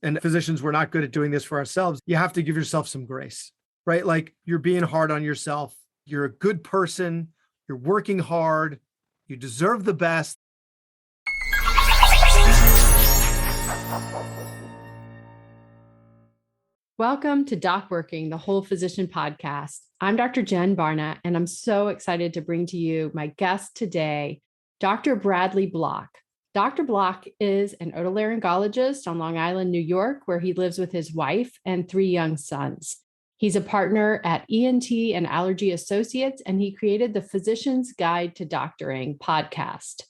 and physicians, we're not good at doing this for ourselves. You have to give yourself some grace, right? Like you're being hard on yourself. You're a good person. You're working hard. You deserve the best. Welcome to Doc Working, the Whole Physician Podcast. I'm Dr. Jen Barna, and I'm so excited to bring to you my guest today, Dr. Bradley Block. Dr. Block is an otolaryngologist on Long Island, New York, where he lives with his wife and 3 young sons. He's a partner at ENT and Allergy Associates, and he created the Physician's Guide to Doctoring podcast.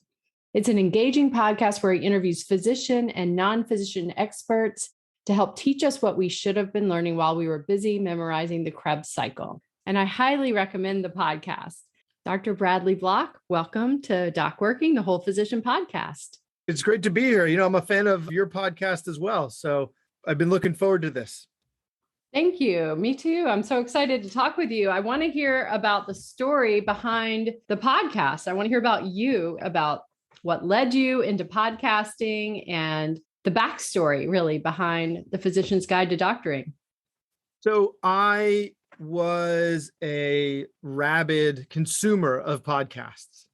It's an engaging podcast where he interviews physician and non-physician experts to help teach us what we should have been learning while we were busy memorizing the Krebs cycle. And I highly recommend the podcast. Dr. Bradley Block, welcome to Doc Working, the Whole Physician Podcast. It's great to be here. I'm a fan of your podcast as well. So I've been looking forward to this. Thank you. Me too. I'm so excited to talk with you. I want to hear about the story behind the podcast. I want to hear about you, about what led you into podcasting and the backstory really behind the Physician's Guide to Doctoring. So I was a rabid consumer of podcasts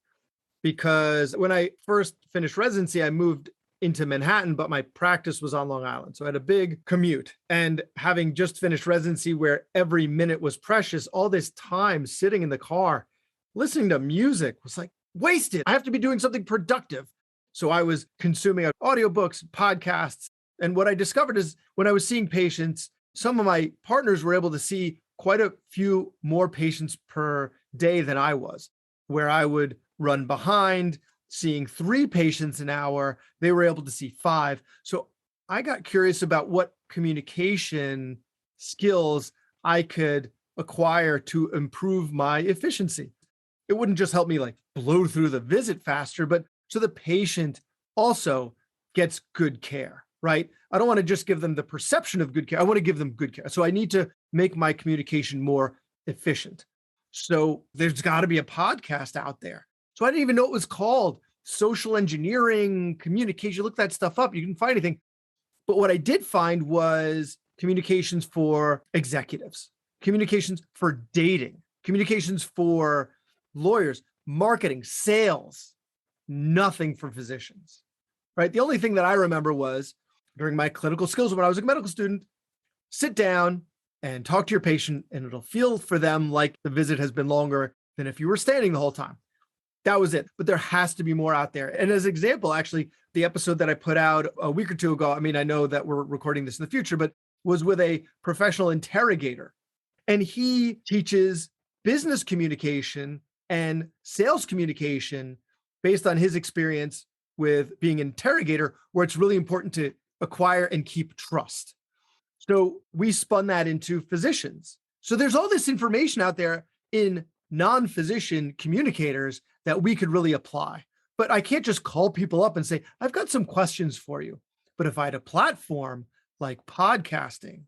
because when I first finished residency, I moved into Manhattan, but my practice was on Long Island. So I had a big commute, and having just finished residency where every minute was precious, all this time sitting in the car, listening to music was like wasted. I have to be doing something productive. So I was consuming audiobooks, podcasts. And what I discovered is when I was seeing patients, some of my partners were able to see quite a few more patients per day than I was, where I would run behind seeing 3 patients an hour. They were able to see 5. So I got curious about what communication skills I could acquire to improve my efficiency. It wouldn't just help me like blow through the visit faster, but so the patient also gets good care, right? I don't want to just give them the perception of good care. I want to give them good care. So I need to make my communication more efficient. So there's got to be a podcast out there. So I didn't even know it was called social engineering, communication. Look that stuff up. You can find anything. But what I did find was communications for executives, communications for dating, communications for lawyers, marketing, sales. Nothing for physicians, right? The only thing that I remember was during my clinical skills when I was a medical student, sit down and talk to your patient, and it'll feel for them like the visit has been longer than if you were standing the whole time. That was it. But there has to be more out there. And as an example, actually, the episode that I put out a week or 2 ago, I mean, I know that we're recording this in the future, but was with a professional interrogator. And he teaches business communication and sales communication based on his experience with being an interrogator, where it's really important to acquire and keep trust. So we spun that into physicians. So there's all this information out there in non-physician communicators that we could really apply. But I can't just call people up and say, I've got some questions for you. But if I had a platform like podcasting,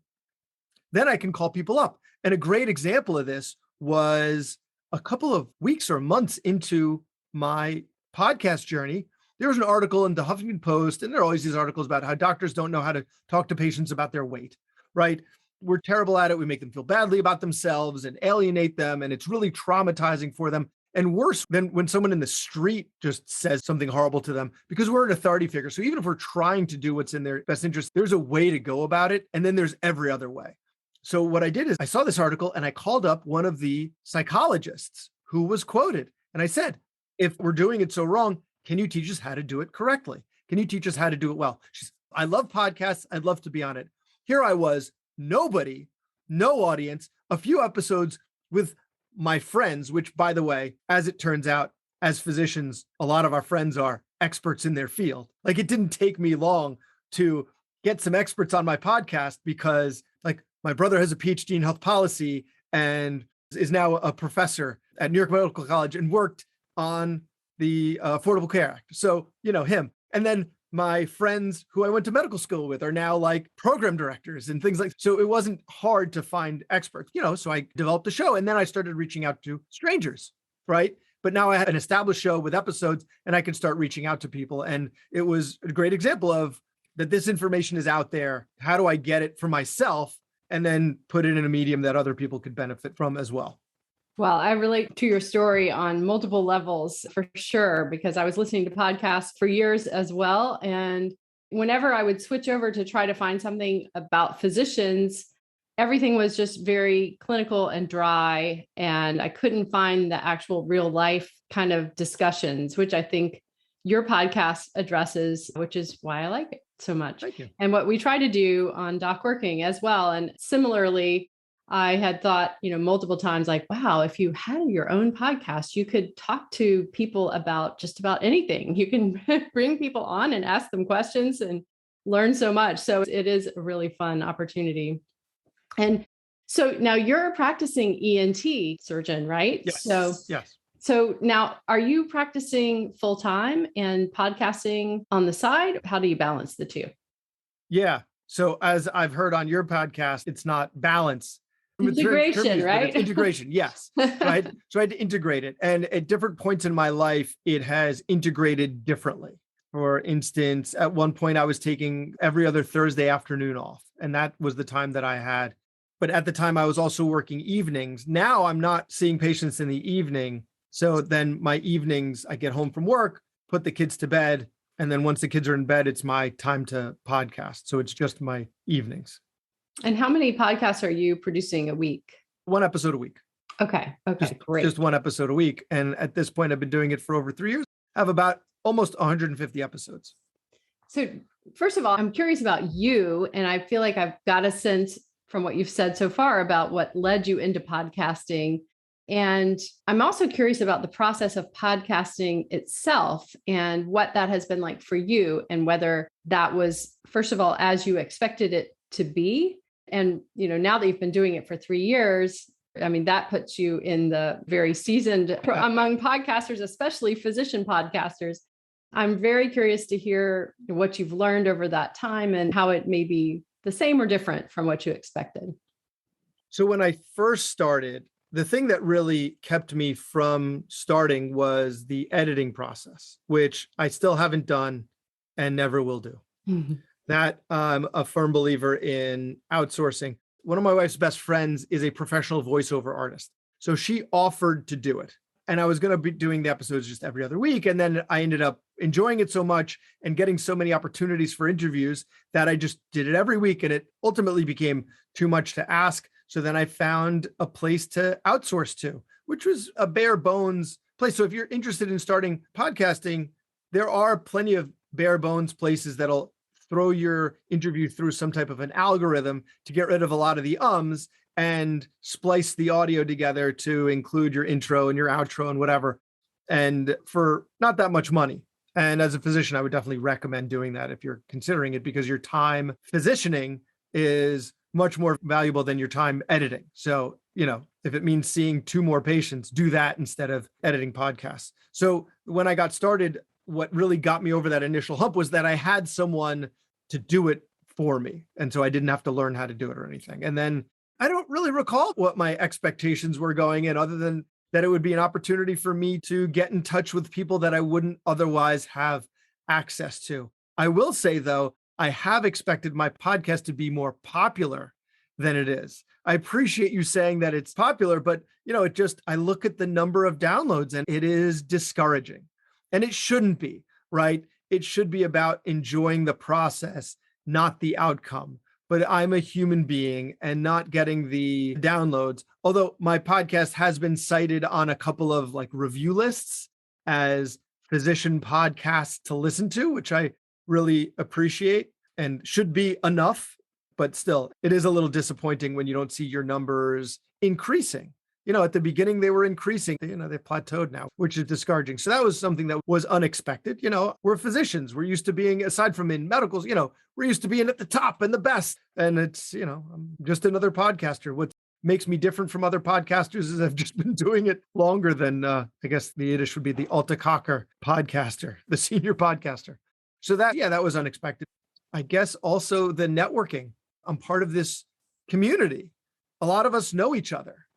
then I can call people up. And a great example of this was a couple of weeks or months into my podcast journey. There was an article in the Huffington Post, and there are always these articles about how doctors don't know how to talk to patients about their weight, right? We're terrible at it. We make them feel badly about themselves and alienate them, and it's really traumatizing for them. And worse than when someone in the street just says something horrible to them, because we're an authority figure. So even if we're trying to do what's in their best interest, there's a way to go about it. And then there's every other way. So what I did is I saw this article and I called up one of the psychologists who was quoted. And I said, if we're doing it so wrong, can you teach us how to do it correctly? Can you teach us how to do it well? She said, I love podcasts. I'd love to be on it. Here I was, nobody, no audience, a few episodes with my friends, which, by the way, as it turns out, as physicians, a lot of our friends are experts in their field. Like, it didn't take me long to get some experts on my podcast because, like, my brother has a PhD in health policy and is now a professor at New York Medical College and worked on the Affordable Care Act. So, him. And then my friends who I went to medical school with are now like program directors and things like, so it wasn't hard to find experts, so I developed a show and then I started reaching out to strangers, right? But now I had an established show with episodes and I can start reaching out to people. And it was a great example of that this information is out there. How do I get it for myself and then put it in a medium that other people could benefit from as well? Well, I relate to your story on multiple levels for sure, because I was listening to podcasts for years as well. And whenever I would switch over to try to find something about physicians, everything was just very clinical and dry. And I couldn't find the actual real life kind of discussions, which I think your podcast addresses, which is why I like it so much. Thank you. And what we try to do on Doc Working as well. And similarly, I had thought, multiple times like, wow, if you had your own podcast, you could talk to people about just about anything. You can bring people on and ask them questions and learn so much. So it is a really fun opportunity. And so now you're a practicing ENT surgeon, right? Yes. Yes. So now are you practicing full time and podcasting on the side? How do you balance the two? Yeah. So as I've heard on your podcast, it's not balance. Integration, right? It's integration, yes. So I had to integrate it. And at different points in my life, it has integrated differently. For instance, at one point, I was taking every other Thursday afternoon off, and that was the time that I had. But at the time, I was also working evenings. Now I'm not seeing patients in the evening. So then my evenings, I get home from work, put the kids to bed. And then once the kids are in bed, it's my time to podcast. So it's just my evenings. And how many podcasts are you producing a week? One episode a week. Okay. Great. Just one episode a week. And at this point, I've been doing it for over 3 years. I have about almost 150 episodes. So first of all, I'm curious about you. And I feel like I've got a sense from what you've said so far about what led you into podcasting. And I'm also curious about the process of podcasting itself and what that has been like for you, and whether that was, first of all, as you expected it to be. And, now that you've been doing it for 3 years, I mean, that puts you in the very seasoned among podcasters, especially physician podcasters. I'm very curious to hear what you've learned over that time and how it may be the same or different from what you expected. So when I first started, the thing that really kept me from starting was the editing process, which I still haven't done and never will do. Mm-hmm. That I'm a firm believer in outsourcing. One of my wife's best friends is a professional voiceover artist. So she offered to do it. And I was going to be doing the episodes just every other week. And then I ended up enjoying it so much and getting so many opportunities for interviews that I just did it every week. And it ultimately became too much to ask. So then I found a place to outsource to, which was a bare bones place. So if you're interested in starting podcasting, there are plenty of bare bones places that'll throw your interview through some type of an algorithm to get rid of a lot of the ums and splice the audio together to include your intro and your outro and whatever. And for not that much money. And as a physician, I would definitely recommend doing that if you're considering it, because your time physicianing is much more valuable than your time editing. So, if it means seeing 2 more patients, do that instead of editing podcasts. So when I got started, what really got me over that initial hump was that I had someone to do it for me. And so I didn't have to learn how to do it or anything. And then I don't really recall what my expectations were going in, other than that it would be an opportunity for me to get in touch with people that I wouldn't otherwise have access to. I will say, though, I have expected my podcast to be more popular than it is. I appreciate you saying that it's popular, but I look at the number of downloads and it is discouraging. And it shouldn't be, right? It should be about enjoying the process, not the outcome. But I'm a human being and not getting the downloads. Although my podcast has been cited on a couple of review lists as physician podcasts to listen to, which I really appreciate and should be enough. But still, it is a little disappointing when you don't see your numbers increasing. At the beginning, they were increasing, they plateaued now, which is discouraging. So that was something that was unexpected. We're physicians. We're used to being, aside from in medicals, we're used to being at the top and the best. And it's, I'm just another podcaster. What makes me different from other podcasters is I've just been doing it longer than, I guess the Yiddish would be the Alte Kaker podcaster, the senior podcaster. So that was unexpected. I guess also the networking. I'm part of this community. A lot of us know each other.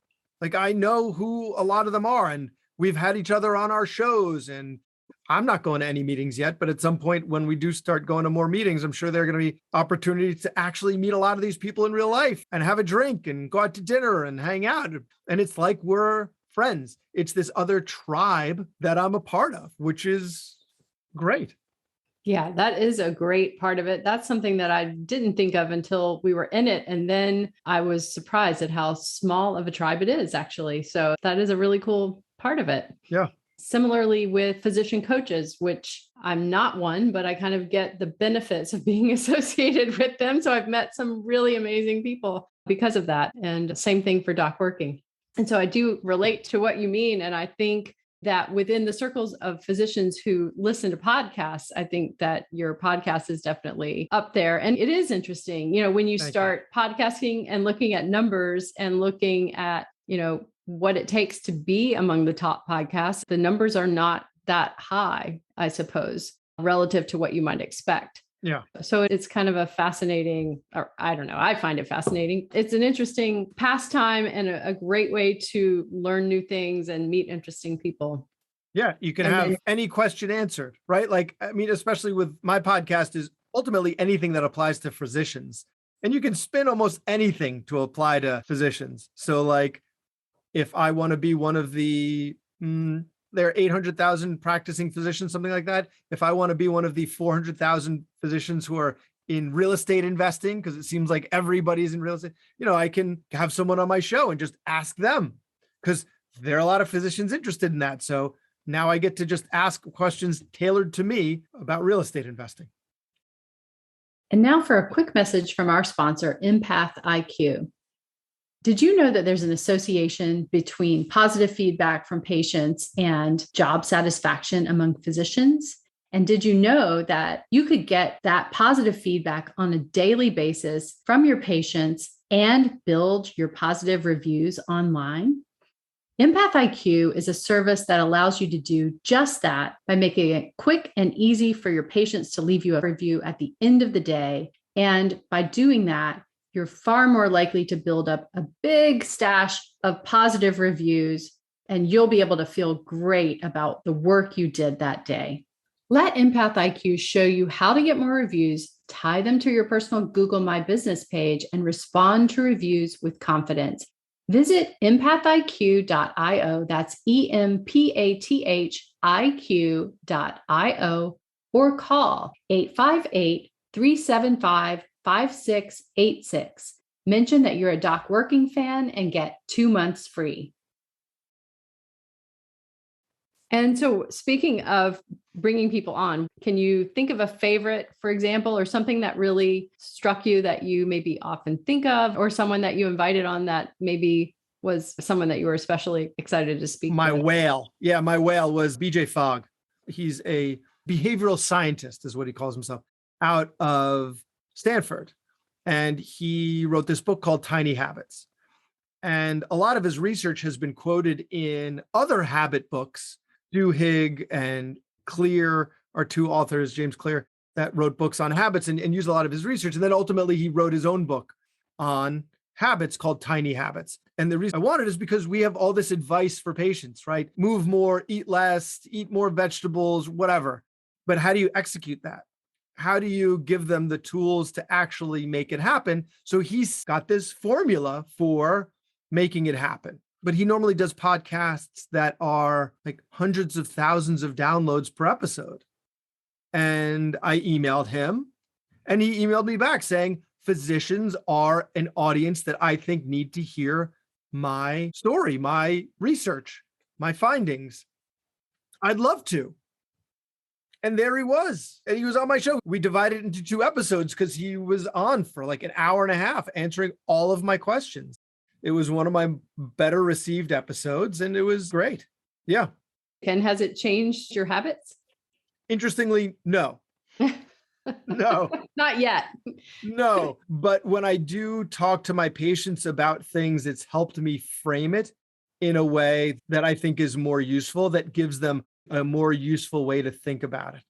I know who a lot of them are, and we've had each other on our shows, and I'm not going to any meetings yet, but at some point when we do start going to more meetings, I'm sure there are going to be opportunities to actually meet a lot of these people in real life and have a drink and go out to dinner and hang out. And it's like we're friends. It's this other tribe that I'm a part of, which is great. Yeah, that is a great part of it. That's something that I didn't think of until we were in it. And then I was surprised at how small of a tribe it is, actually. So that is a really cool part of it. Yeah. Similarly with physician coaches, which I'm not one, but I kind of get the benefits of being associated with them. So I've met some really amazing people because of that. And same thing for doc working. And so I do relate to what you mean. And I think that within the circles of physicians who listen to podcasts, I think that your podcast is definitely up there. And it is interesting, when you start podcasting and looking at numbers and looking at, what it takes to be among the top podcasts, the numbers are not that high, I suppose, relative to what you might expect. Yeah. So it's kind of a fascinating, or I don't know, I find it fascinating. It's an interesting pastime and a great way to learn new things and meet interesting people. Yeah. You can have any question answered, right? Like, I mean, especially with my podcast is ultimately anything that applies to physicians, and you can spin almost anything to apply to physicians. So like, if I want to be one of the, there are 800,000 practicing physicians, something like that. If I want to be one of the 400,000 physicians who are in real estate investing, because it seems like everybody's in real estate, I can have someone on my show and just ask them, because there are a lot of physicians interested in that. So now I get to just ask questions tailored to me about real estate investing. And now for a quick message from our sponsor, Empathiq. Did you know that there's an association between positive feedback from patients and job satisfaction among physicians? And did you know that you could get that positive feedback on a daily basis from your patients and build your positive reviews online? Empathiq is a service that allows you to do just that by making it quick and easy for your patients to leave you a review at the end of the day. And by doing that, you're far more likely to build up a big stash of positive reviews, and you'll be able to feel great about the work you did that day. Let Empathiq show you how to get more reviews, tie them to your personal Google My Business page, and respond to reviews with confidence. Visit empathiq.io, that's empathiq.io, or call 858-375-5686. Mention that you're a Doc Working fan and get 2 months free. And so speaking of bringing people on, can you think of a favorite, for example, or something that really struck you that you maybe often think of, or someone that you invited on that maybe was someone that you were especially excited to speak My with? whale. Yeah, my whale was BJ Fogg. He's a behavioral scientist, is what he calls himself, out of Stanford. And he wrote this book called Tiny Habits. And a lot of his research has been quoted in other habit books. Duhigg and Clear are two authors, James Clear, that wrote books on habits and used a lot of his research. And then ultimately he wrote his own book on habits called Tiny Habits. And the reason I wanted is because we have all this advice for patients, right? Move more, eat less, eat more vegetables, whatever. But how do you execute that? How do you give them the tools to actually make it happen? So he's got this formula for making it happen. But he normally does podcasts that are like hundreds of thousands of downloads per episode. And I emailed him and he emailed me back saying, physicians are an audience that I think need to hear my story, my research, my findings. I'd love to. And there he was. And he was on my show. We divided it into 2 episodes because he was on for like an hour and a half answering all of my questions. It was one of my better received episodes and it was great. Yeah. And has it changed your habits? Interestingly, no. No. Not yet. No. But when I do talk to my patients about things, it's helped me frame it in a way that I think is more useful, that gives them a more useful way to think about it.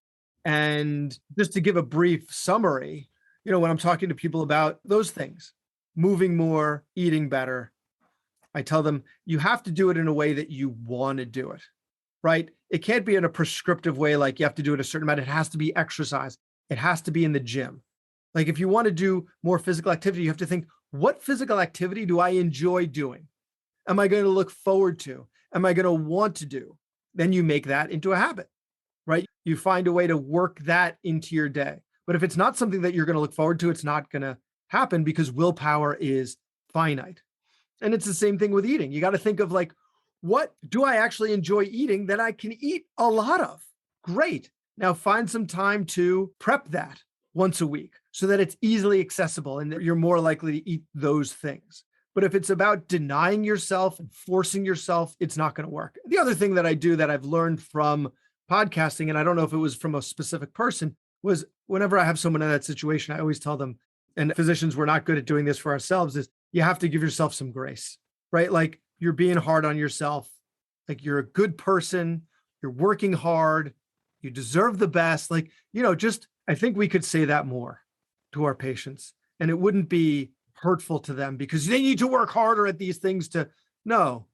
And just to give a brief summary, when I'm talking to people about those things, moving more, eating better, I tell them you have to do it in a way that you want to do it, right? it can't be in a prescriptive way, like you have to do it a certain amount. It has to be exercise. It has to be in the gym. Like if you want to do more physical activity, you have to think, what physical activity do I enjoy doing? Am I going to look forward to? Am I going to want to do? Then you make that into a habit, right? You find a way to work that into your day. But if it's not something that you're going to look forward to, it's not going to happen because willpower is finite. And it's the same thing with eating. You got to think of like, what do I actually enjoy eating that I can eat a lot of? Great. Now find some time to prep that once a week so that it's easily accessible and that you're more likely to eat those things. But if it's about denying yourself and forcing yourself, it's not going to work. The other thing that I do that I've learned from podcasting, and I don't know if it was from a specific person, was whenever I have someone in that situation, I always tell them, and physicians, we're not good at doing this for ourselves, is you have to give yourself some grace, right? Like you're being hard on yourself. Like you're a good person. You're working hard. You deserve the best. Like, just, I think we could say that more to our patients and it wouldn't be hurtful to them because they need to work harder at these things no,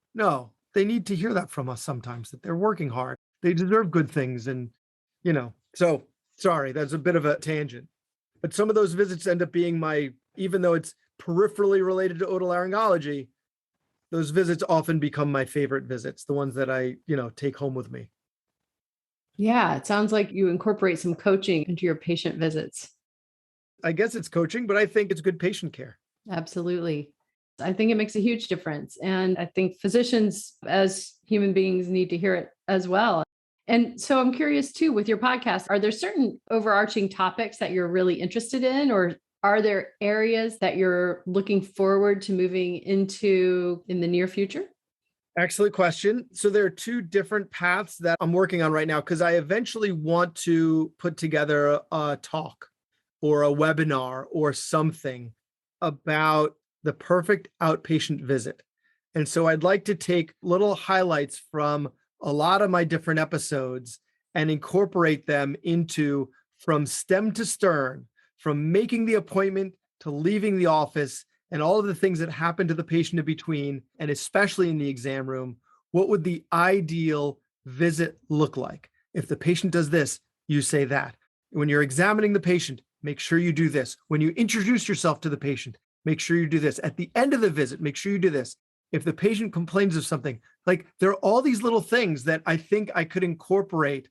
they need to hear that from us sometimes, that they're working hard. They deserve good things. And, so sorry, that's a bit of a tangent, but some of those visits end up being even though it's peripherally related to otolaryngology, those visits often become my favorite visits, the ones that I, take home with me. Yeah, it sounds like you incorporate some coaching into your patient visits. I guess it's coaching, but I think it's good patient care. Absolutely. I think it makes a huge difference. And I think physicians as human beings need to hear it as well. And so I'm curious too, with your podcast, are there certain overarching topics that you're really interested in, or are there areas that you're looking forward to moving into in the near future? Excellent question. So there are two different paths that I'm working on right now because I eventually want to put together a talk or a webinar or something about the perfect outpatient visit. And so I'd like to take little highlights from a lot of my different episodes and incorporate them into from stem to stern, from making the appointment to leaving the office and all of the things that happen to the patient in between, and especially in the exam room. What would the ideal visit look like? If the patient does this, you say that. When you're examining the patient, make sure you do this. When you introduce yourself to the patient, make sure you do this. At the end of the visit, make sure you do this. If the patient complains of something, like there are all these little things that I think I could incorporate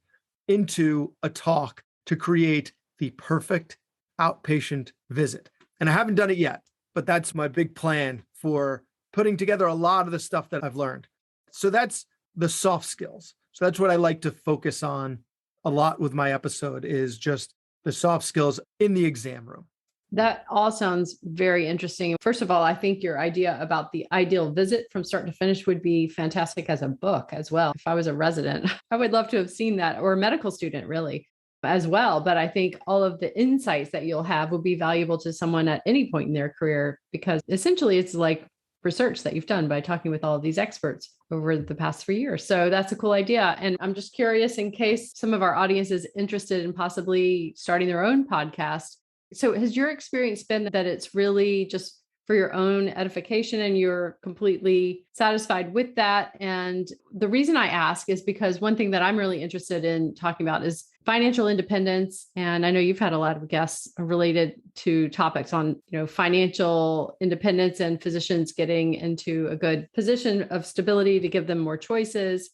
into a talk to create the perfect outpatient visit. And I haven't done it yet, but that's my big plan for putting together a lot of the stuff that I've learned. So that's the soft skills. So that's what I like to focus on a lot with my episode, is just the soft skills in the exam room. That all sounds very interesting. First of all, I think your idea about the ideal visit from start to finish would be fantastic as a book as well. If I was a resident, I would love to have seen that, or a medical student really as well. But I think all of the insights that you'll have will be valuable to someone at any point in their career, because essentially it's like research that you've done by talking with all of these experts over the past 3 years. So that's a cool idea. And I'm just curious, in case some of our audience is interested in possibly starting their own podcast. So has your experience been that it's really just for your own edification and you're completely satisfied with that? And the reason I ask is because one thing that I'm really interested in talking about is financial independence. And I know you've had a lot of guests related to topics on, financial independence and physicians getting into a good position of stability to give them more choices.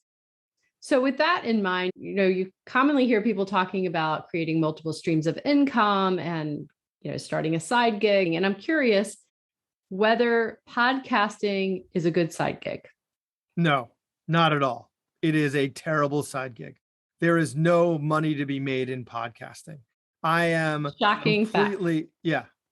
So with that in mind, you commonly hear people talking about creating multiple streams of income and, starting a side gig. And I'm curious whether podcasting is a good side gig. No, not at all. It is a terrible side gig. There is no money to be made in podcasting. I am Shocking completely,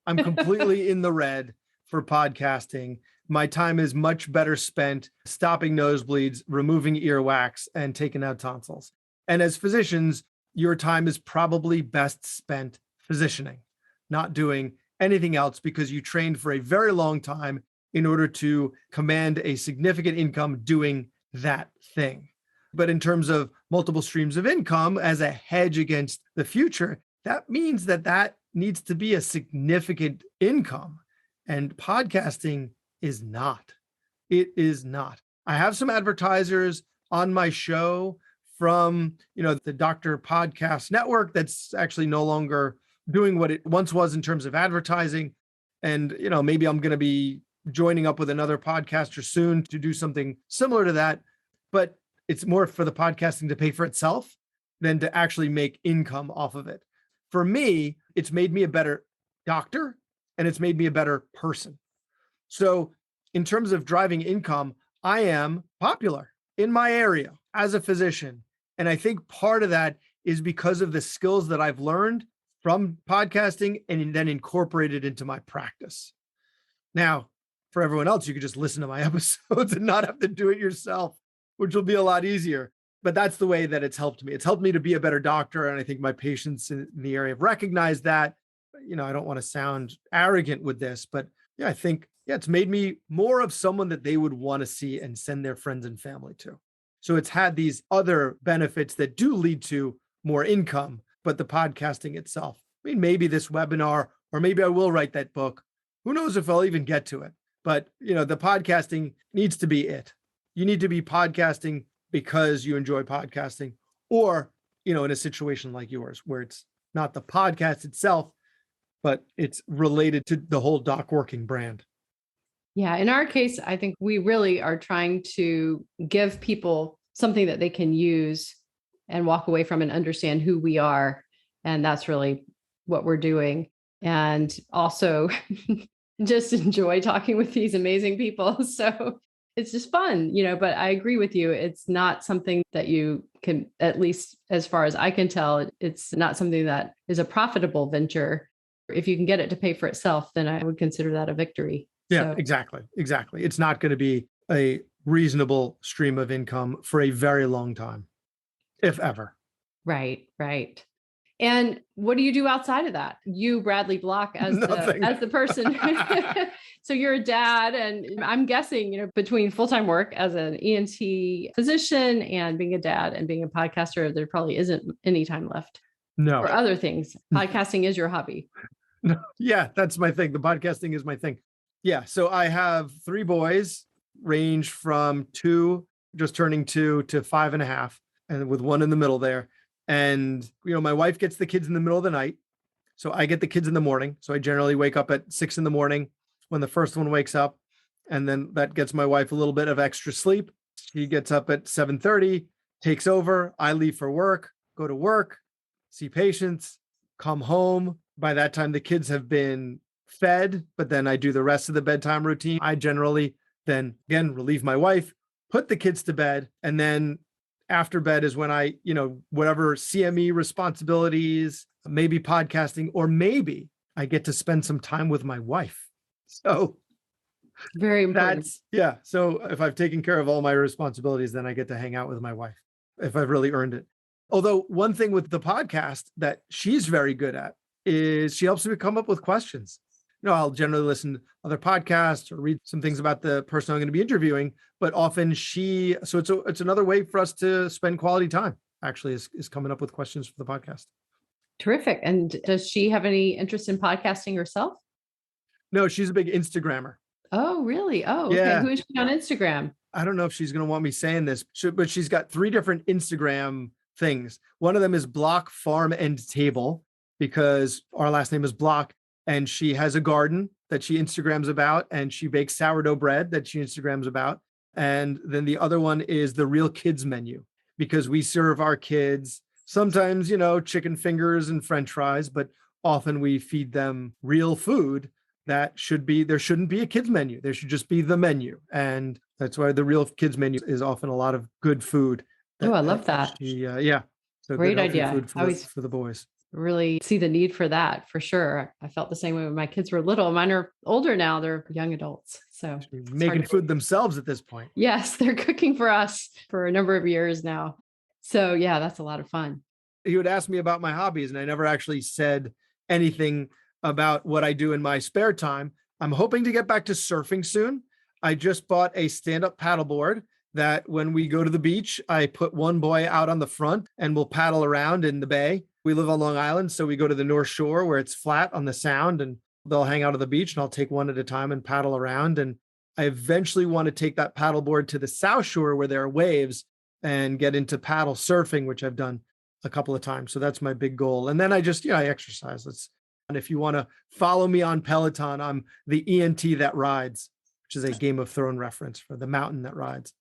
I'm completely in the red for podcasting. My time is much better spent stopping nosebleeds, removing earwax, and taking out tonsils. And as physicians, your time is probably best spent physicianing, not doing anything else, because you trained for a very long time in order to command a significant income doing that thing. But in terms of multiple streams of income as a hedge against the future, that means that needs to be a significant income. And podcasting is not. It is not. I have some advertisers on my show from, the Doctor Podcast Network that's actually no longer doing what it once was in terms of advertising. And, maybe I'm going to be joining up with another podcaster soon to do something similar to that. But it's more for the podcasting to pay for itself than to actually make income off of it. For me, it's made me a better doctor and it's made me a better person. So in terms of driving income, I am popular in my area as a physician. And I think part of that is because of the skills that I've learned from podcasting and then incorporated into my practice. Now, for everyone else, you could just listen to my episodes and not have to do it yourself, which will be a lot easier. But that's the way that it's helped me. It's helped me to be a better doctor. And I think my patients in the area have recognized that. I don't want to sound arrogant with this, but I think, it's made me more of someone that they would want to see and send their friends and family to. So it's had these other benefits that do lead to more income, but the podcasting itself, maybe this webinar, or maybe I will write that book. Who knows if I'll even get to it, but the podcasting needs to be it. You need to be podcasting because you enjoy podcasting, or, in a situation like yours, where it's not the podcast itself, but it's related to the whole Doc Working brand. Yeah. In our case, I think we really are trying to give people something that they can use and walk away from and understand who we are. And that's really what we're doing. And also just enjoy talking with these amazing people. So it's just fun, but I agree with you. It's not something that you can, at least as far as I can tell, it's not something that is a profitable venture. If you can get it to pay for itself, then I would consider that a victory. Yeah, exactly. It's not going to be a reasonable stream of income for a very long time, if ever. Right. And what do you do outside of that? You, Bradley Block, as the person. So you're a dad, and I'm guessing, between full-time work as an ENT physician and being a dad and being a podcaster, there probably isn't any time left. No. For other things. Podcasting is your hobby. No. Yeah, that's my thing. The podcasting is my thing. Yeah. So I have 3 boys, range from 2, just turning 2 to 5.5, and with 1 in the middle there. And, my wife gets the kids in the middle of the night. So I get the kids in the morning. So I generally wake up at 6 in the morning when the first one wakes up. And then that gets my wife a little bit of extra sleep. She gets up at 7:30, takes over. I leave for work, go to work, see patients, come home. By that time, the kids have been fed, but then I do the rest of the bedtime routine. I generally then again relieve my wife, put the kids to bed, and then after bed is when I, whatever CME responsibilities, maybe podcasting, or maybe I get to spend some time with my wife. So very important. So if I've taken care of all my responsibilities, then I get to hang out with my wife if I've really earned it. Although one thing with the podcast that she's very good at is she helps me come up with questions. I'll generally listen to other podcasts or read some things about the person I'm going to be interviewing, but often it's another way for us to spend quality time, actually, is coming up with questions for the podcast. Terrific. And does she have any interest in podcasting herself? No, she's a big Instagrammer. Oh, really? Oh, okay. Yeah. Who is she on Instagram? I don't know if she's going to want me saying this, but she's got 3 different Instagram things. One of them is Block Farm and Table, because our last name is Block. And she has a garden that she Instagrams about, and she bakes sourdough bread that she Instagrams about. And then the other one is the Real Kids Menu, because we serve our kids sometimes, chicken fingers and French fries, but often we feed them real food there shouldn't be a kids menu. There should just be the menu. And that's why the Real Kids Menu is often a lot of good food. I love that. So great idea. Food for the boys. Really see the need for that, for sure. I felt the same way when my kids were little. Mine are older now. They're young adults. So making food themselves at this point. Yes, they're cooking for us for a number of years now. So yeah, that's a lot of fun. You would ask me about my hobbies, and I never actually said anything about what I do in my spare time. I'm hoping to get back to surfing soon. I just bought a stand-up paddleboard that when we go to the beach, I put one boy out on the front and we'll paddle around in the bay. We live on Long Island, so we go to the North Shore where it's flat on the Sound, and they'll hang out on the beach, and I'll take one at a time and paddle around. And I eventually want to take that paddleboard to the South Shore where there are waves and get into paddle surfing, which I've done a couple of times. So that's my big goal. And then I exercise. And if you want to follow me on Peloton, I'm the ENT that rides, which is a Game of Thrones reference for the mountain that rides.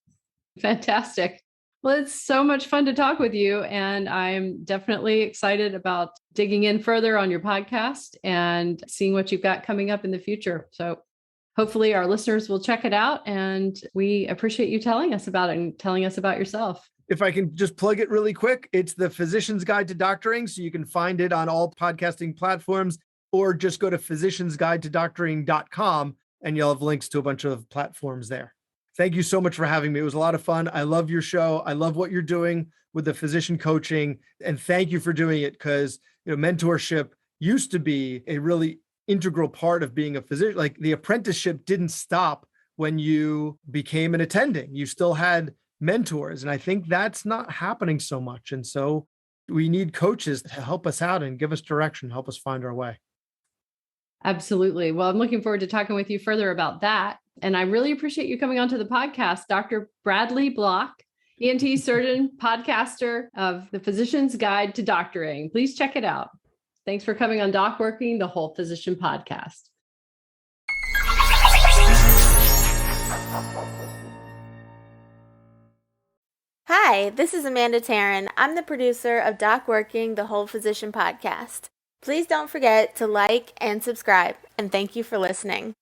Fantastic. Well, it's so much fun to talk with you. And I'm definitely excited about digging in further on your podcast and seeing what you've got coming up in the future. So hopefully our listeners will check it out. And we appreciate you telling us about it and telling us about yourself. If I can just plug it really quick, it's the Physician's Guide to Doctoring. So you can find it on all podcasting platforms, or just go to physiciansguidetodoctoring.com and you'll have links to a bunch of platforms there. Thank you so much for having me. It was a lot of fun. I love your show. I love what you're doing with the physician coaching. And thank you for doing it, because mentorship used to be a really integral part of being a physician. Like, the apprenticeship didn't stop when you became an attending. You still had mentors. And I think that's not happening so much. And so we need coaches to help us out and give us direction, help us find our way. Absolutely. Well, I'm looking forward to talking with you further about that. And I really appreciate you coming onto the podcast, Dr. Bradley Block, ENT surgeon, podcaster of the Physician's Guide to Doctoring. Please check it out. Thanks for coming on Doc Working, the Whole Physician Podcast. Hi, this is Amanda Taryn. I'm the producer of Doc Working, the Whole Physician Podcast. Please don't forget to like and subscribe, and thank you for listening.